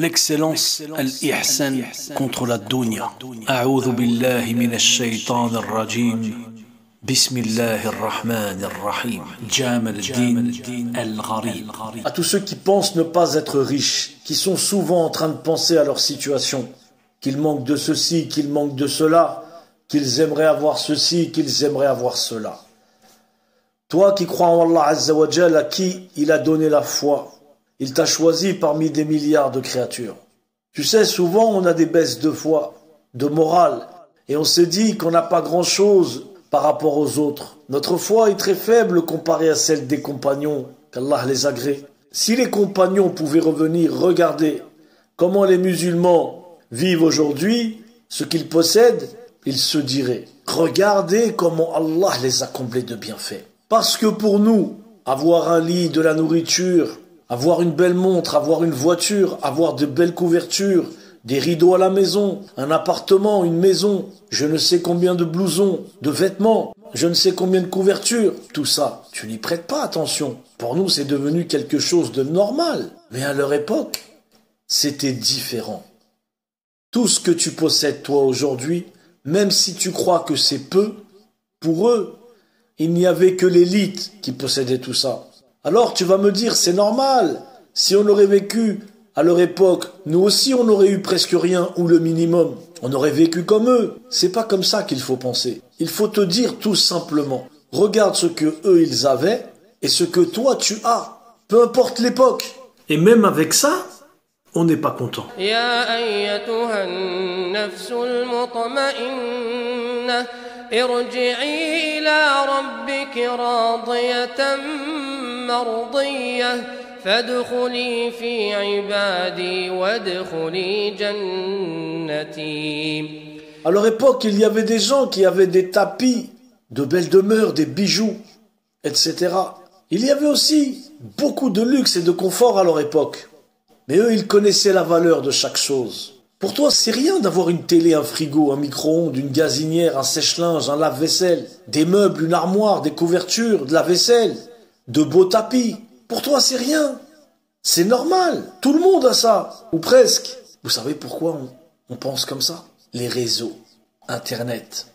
L'excellence, al-ihsan contre la dunya. A'udhu billahi minash shaytan ar-rajim. Bismillahir rahmanir rahim. Jamal al-din al-gharib. À tous ceux qui pensent ne pas être riches, qui sont souvent en train de penser à leur situation, qu'ils manquent de ceci, qu'ils manquent de cela, qu'ils aimeraient avoir ceci, qu'ils aimeraient avoir cela. Toi qui crois en Allah Azza wa Jal, à qui il a donné la foi, il t'a choisi parmi des milliards de créatures. Tu sais, souvent on a des baisses de foi, de morale, et on se dit qu'on n'a pas grand-chose par rapport aux autres. Notre foi est très faible comparée à celle des compagnons, qu'Allah les agrée. Si les compagnons pouvaient revenir regarder comment les musulmans vivent aujourd'hui, ce qu'ils possèdent, ils se diraient, regardez comment Allah les a comblés de bienfaits. Parce que pour nous, avoir un lit, de la nourriture, avoir une belle montre, avoir une voiture, avoir de belles couvertures, des rideaux à la maison, un appartement, une maison, je ne sais combien de blousons, de vêtements, je ne sais combien de couvertures, tout ça, tu n'y prêtes pas attention. Pour nous, c'est devenu quelque chose de normal. Mais à leur époque, c'était différent. Tout ce que tu possèdes toi aujourd'hui, même si tu crois que c'est peu, pour eux, il n'y avait que l'élite qui possédait tout ça. Alors tu vas me dire, c'est normal. Si on aurait vécu à leur époque, nous aussi on aurait eu presque rien ou le minimum. On aurait vécu comme eux. C'est pas comme ça qu'il faut penser. Il faut te dire tout simplement, regarde ce que eux ils avaient et ce que toi tu as. Peu importe l'époque. Et même avec ça, on n'est pas content. ارجعي إلى ربك راضية مرضية فادخلي في عبادي وادخلي جنتي. À leur époque, il y avait des gens qui avaient des tapis, de belles demeures, des bijoux, etc. Il y avait aussi beaucoup de luxe et de confort à leur époque. Mais eux, ils connaissaient la valeur de chaque chose. Pour toi, c'est rien d'avoir une télé, un frigo, un micro-ondes, une gazinière, un sèche-linge, un lave-vaisselle, des meubles, une armoire, des couvertures, de la vaisselle, de beaux tapis. Pour toi, c'est rien. C'est normal. Tout le monde a ça. Ou presque. Vous savez pourquoi on pense comme ça? Les réseaux, Internet.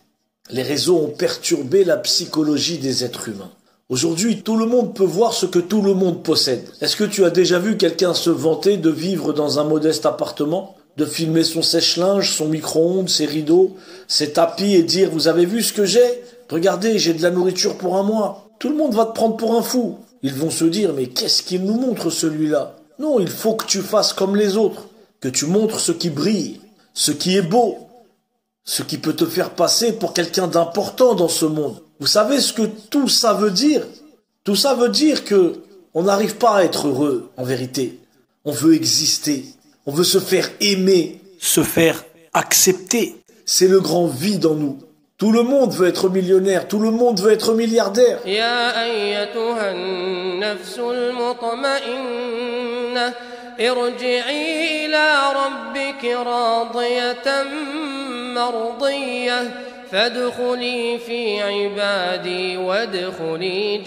Les réseaux ont perturbé la psychologie des êtres humains. Aujourd'hui, tout le monde peut voir ce que tout le monde possède. Est-ce que tu as déjà vu quelqu'un se vanter de vivre dans un modeste appartement, de filmer son sèche-linge, son micro-ondes, ses rideaux, ses tapis et dire « Vous avez vu ce que j'ai? Regardez, j'ai de la nourriture pour un mois. » Tout le monde va te prendre pour un fou. Ils vont se dire « Mais qu'est-ce qu'il nous montre celui-là ?» Non, il faut que tu fasses comme les autres, que tu montres ce qui brille, ce qui est beau, ce qui peut te faire passer pour quelqu'un d'important dans ce monde. Vous savez ce que tout ça veut dire? Tout ça veut dire que on n'arrive pas à être heureux, en vérité. On veut exister. On veut se faire aimer, se faire accepter. C'est le grand vide en nous. Tout le monde veut être millionnaire, tout le monde veut être milliardaire. يا أيتها النفس المطمئنة ارجعي إلى ربك راضية مرضية فادخلي في عبادي وادخلي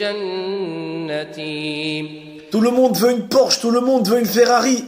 جنتي. Tout le monde veut une Porsche, tout le monde veut une Ferrari.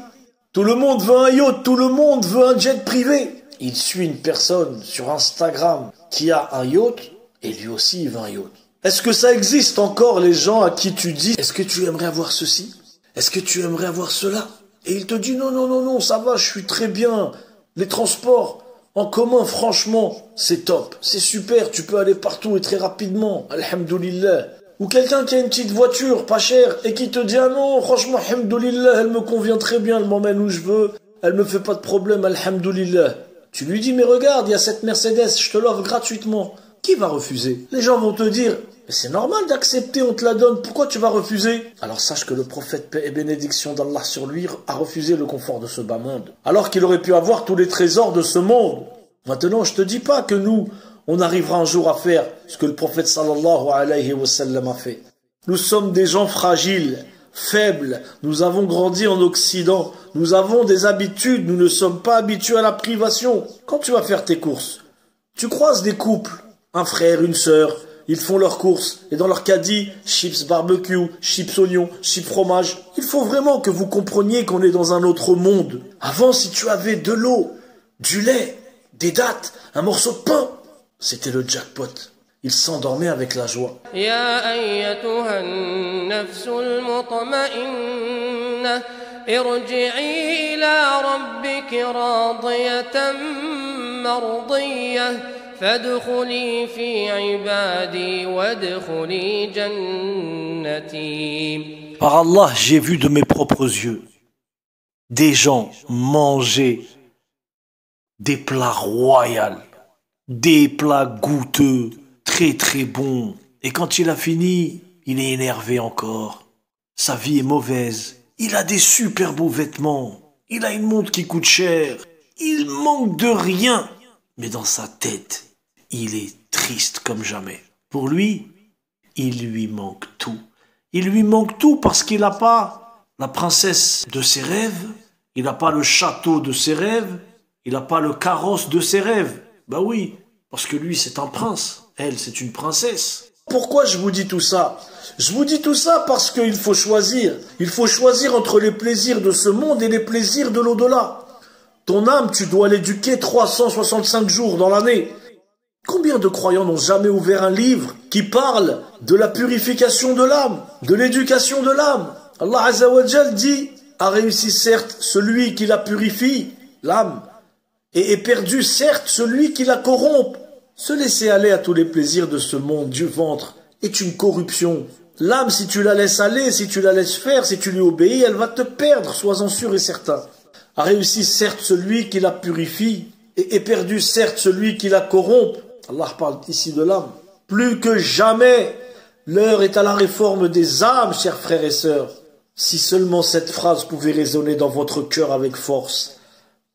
Tout le monde veut un yacht, tout le monde veut un jet privé. Il suit une personne sur Instagram qui a un yacht et lui aussi il veut un yacht. Est-ce que ça existe encore les gens à qui tu dis « Est-ce que tu aimerais avoir ceci? Est-ce que tu aimerais avoir cela ?» Et il te dit « Non, non, non, non, ça va, je suis très bien. Les transports en commun, franchement, c'est top. C'est super, tu peux aller partout et très rapidement. Alhamdoulilah. » Ou quelqu'un qui a une petite voiture pas chère et qui te dit « Ah non, franchement, alhamdoulilah, elle me convient très bien, elle m'emmène où je veux, elle me fait pas de problème, alhamdoulilah. » Tu lui dis « Mais regarde, il y a cette Mercedes, je te l'offre gratuitement. » Qui va refuser? Les gens vont te dire « Mais c'est normal d'accepter, on te la donne, pourquoi tu vas refuser ?» Alors sache que le prophète, paix et bénédiction d'Allah sur lui, a refusé le confort de ce bas monde, alors qu'il aurait pu avoir tous les trésors de ce monde. Maintenant, je te dis pas que nous, on arrivera un jour à faire ce que le prophète sallallahu alayhi wa sallam a fait. Nous sommes des gens fragiles, faibles, nous avons grandi en Occident, nous avons des habitudes, nous ne sommes pas habitués à la privation. Quand tu vas faire tes courses, tu croises des couples, un frère, une sœur, Ils font leurs courses et dans leur caddie, chips barbecue, chips oignons, chips fromage. Il faut vraiment que vous compreniez qu'on est dans un autre monde. Avant, si tu avais de l'eau, du lait, des dattes, un morceau de pain, c'était le jackpot. Ils s'endormaient avec la joie. يا أيتها النفس المطمئنة ارجعي إلى ربك راضية مرضية فادخلي في عبادي وادخلي جنتي. Par Allah, j'ai vu de mes propres yeux des gens manger des plats royaux, des plats goûteux, très très bons. Et quand il a fini, il est énervé encore. Sa vie est mauvaise. Il a des super beaux vêtements. Il a une montre qui coûte cher. Il manque de rien. Mais dans sa tête, il est triste comme jamais. Pour lui, il lui manque tout. Il lui manque tout parce qu'il n'a pas la princesse de ses rêves. Il n'a pas le château de ses rêves. Il n'a pas le carrosse de ses rêves. Ben oui, parce que lui, c'est un prince. Elle, c'est une princesse. Pourquoi je vous dis tout ça? Je vous dis tout ça parce qu'il faut choisir. Il faut choisir entre les plaisirs de ce monde et les plaisirs de l'au-delà. Ton âme, tu dois l'éduquer 365 jours dans l'année. Combien de croyants n'ont jamais ouvert un livre qui parle de la purification de l'âme, de l'éducation de l'âme? Allah Azza wa Jal dit, a réussi certes celui qui la purifie, l'âme, et est perdu certes celui qui la corrompt. Se laisser aller à tous les plaisirs de ce monde du ventre est une corruption. L'âme, si tu la laisses aller, si tu la laisses faire, si tu lui obéis, elle va te perdre, sois-en sûr et certain. A réussi certes celui qui la purifie, et est perdu certes celui qui la corrompt. Allah parle ici de l'âme. Plus que jamais, l'heure est à la réforme des âmes, chers frères et sœurs. Si seulement cette phrase pouvait résonner dans votre cœur avec force.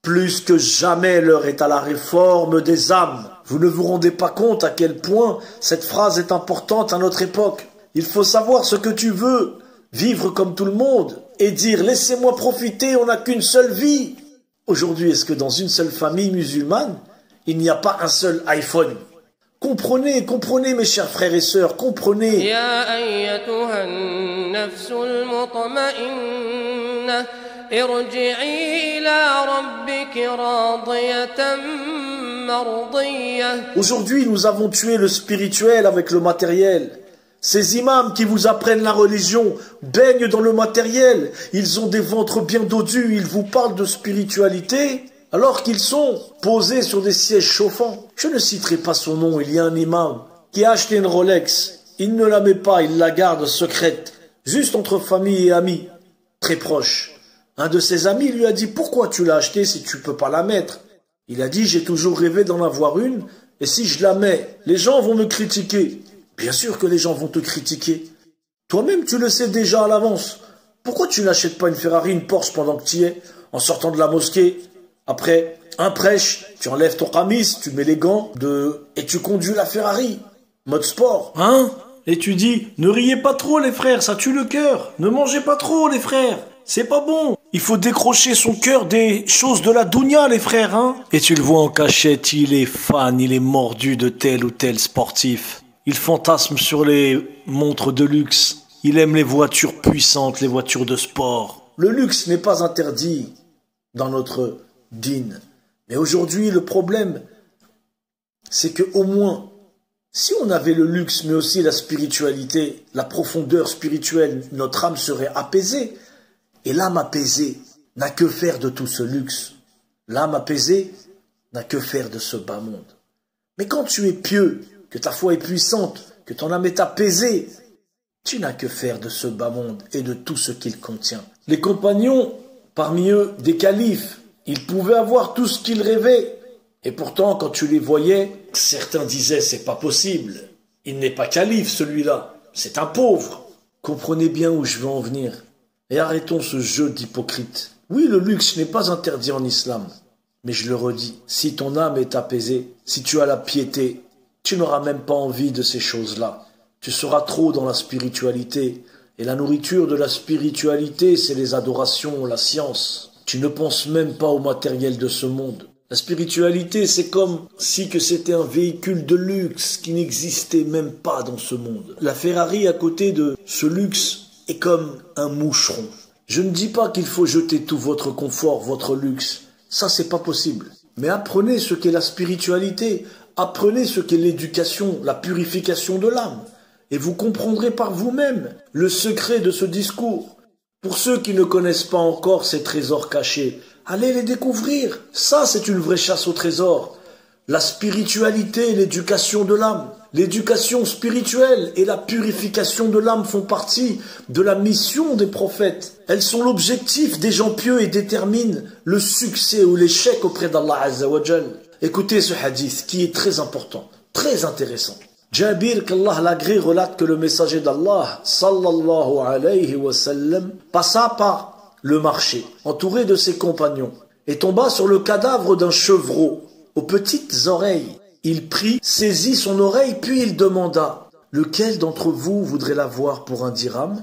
Plus que jamais, l'heure est à la réforme des âmes. Vous ne vous rendez pas compte à quel point cette phrase est importante à notre époque. Il faut savoir ce que tu veux, vivre comme tout le monde, et dire « laissez-moi profiter, on n'a qu'une seule vie ». Aujourd'hui, est-ce que dans une seule famille musulmane, il n'y a pas un seul iPhone? Comprenez, comprenez mes chers frères et sœurs, comprenez. يا أيتها النفس المطمئنة ارجعي إلى ربك راضية مرضية. Aujourd'hui, nous avons tué le spirituel avec le matériel. Ces imams qui vous apprennent la religion baignent dans le matériel. Ils ont des ventres bien dodus, ils vous parlent de spiritualité alors qu'ils sont posés sur des sièges chauffants. Je ne citerai pas son nom, il y a un imam qui a acheté une Rolex. Il ne la met pas, il la garde secrète, juste entre famille et amis, très proches. Un de ses amis lui a dit « Pourquoi tu l'as achetée si tu peux pas la mettre ?» Il a dit « J'ai toujours rêvé d'en avoir une, et si je la mets, les gens vont me critiquer. » Bien sûr que les gens vont te critiquer. Toi-même, tu le sais déjà à l'avance. Pourquoi tu n'achètes pas une Ferrari, une Porsche pendant que tu y es, en sortant de la mosquée? Après un prêche, tu enlèves ton camis, tu mets les gants et tu conduis la Ferrari. Mode sport. Hein? Et tu dis, ne riez pas trop les frères, ça tue le cœur. Ne mangez pas trop les frères, c'est pas bon. Il faut décrocher son cœur des choses de la dunya les frères, hein? Et tu le vois en cachette, il est fan, il est mordu de tel ou tel sportif. Il fantasme sur les montres de luxe. Il aime les voitures puissantes, les voitures de sport. Le luxe n'est pas interdit dans notre dîne. Mais aujourd'hui, le problème, c'est que au moins, si on avait le luxe, mais aussi la spiritualité, la profondeur spirituelle, notre âme serait apaisée. Et l'âme apaisée n'a que faire de tout ce luxe. L'âme apaisée n'a que faire de ce bas monde. Mais quand tu es pieux, que ta foi est puissante, que ton âme est apaisée, tu n'as que faire de ce bas monde et de tout ce qu'il contient. Les compagnons, parmi eux, des califes, ils pouvaient avoir tout ce qu'ils rêvaient. Et pourtant, quand tu les voyais, certains disaient, c'est pas possible. Il n'est pas calife, celui-là. C'est un pauvre. Comprenez bien où je veux en venir. Et arrêtons ce jeu d'hypocrite. Oui, le luxe n'est pas interdit en islam. Mais je le redis, si ton âme est apaisée, si tu as la piété, tu n'auras même pas envie de ces choses-là. Tu seras trop dans la spiritualité. Et la nourriture de la spiritualité, c'est les adorations, la science. Tu ne penses même pas au matériel de ce monde. La spiritualité, c'est comme si que c'était un véhicule de luxe qui n'existait même pas dans ce monde. La Ferrari à côté de ce luxe est comme un moucheron. Je ne dis pas qu'il faut jeter tout votre confort, votre luxe. Ça, c'est pas possible. Mais apprenez ce qu'est la spiritualité. Apprenez ce qu'est l'éducation, la purification de l'âme. Et vous comprendrez par vous-même le secret de ce discours. Pour ceux qui ne connaissent pas encore ces trésors cachés, allez les découvrir. Ça, c'est une vraie chasse au trésor. La spiritualité et l'éducation de l'âme. L'éducation spirituelle et la purification de l'âme font partie de la mission des prophètes. Elles sont l'objectif des gens pieux et déterminent le succès ou l'échec auprès d'Allah Azza wa Jal. Écoutez ce hadith qui est très important, très intéressant. Jabir, qu'Allah l'agrée, relate que le messager d'Allah, sallallahu alayhi wa sallam, passa par le marché, entouré de ses compagnons, et tomba sur le cadavre d'un chevreau, aux petites oreilles. Il prit, saisit son oreille, puis il demanda, « Lequel d'entre vous voudrait la voir pour un dirham ?»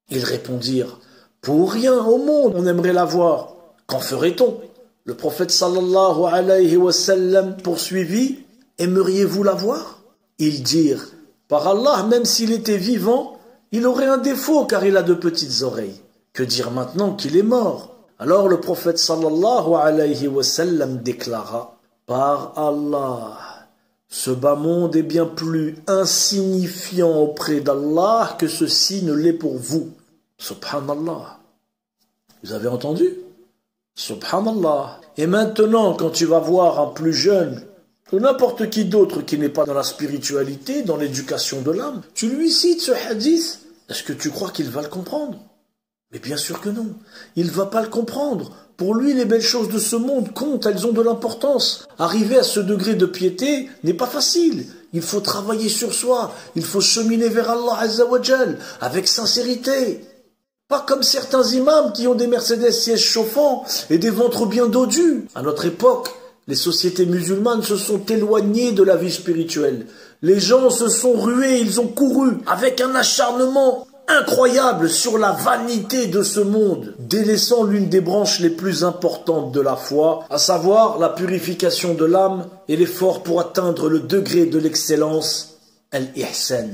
Ils répondirent, « Pour rien au monde, on aimerait la voir. Qu'en ferait-on » Le prophète sallallahu alayhi wa sallam poursuivit, « Aimeriez-vous la voir ?» Ils dirent, « Par Allah, même s'il était vivant, il aurait un défaut car il a de petites oreilles. Que dire maintenant qu'il est mort ?» Alors le prophète sallallahu alayhi wa sallam déclara, « Par Allah, ce bas monde est bien plus insignifiant auprès d'Allah que ceci ne l'est pour vous. » Subhanallah. Vous avez entendu? Subhanallah. Et maintenant, quand tu vas voir un plus jeune, ou n'importe qui d'autre qui n'est pas dans la spiritualité, dans l'éducation de l'âme, tu lui cites ce hadith, est-ce que tu crois qu'il va le comprendre? Mais bien sûr que non. Il ne va pas le comprendre. Pour lui, les belles choses de ce monde comptent, elles ont de l'importance. Arriver à ce degré de piété n'est pas facile. Il faut travailler sur soi. Il faut cheminer vers Allah Azza wa Jal avec sincérité. Pas comme certains imams qui ont des Mercedes sièges chauffants et des ventres bien dodus. À notre époque, les sociétés musulmanes se sont éloignées de la vie spirituelle. Les gens se sont rués, ils ont couru avec un acharnement incroyable sur la vanité de ce monde, délaissant l'une des branches les plus importantes de la foi, à savoir la purification de l'âme et l'effort pour atteindre le degré de l'excellence, al-ihsan.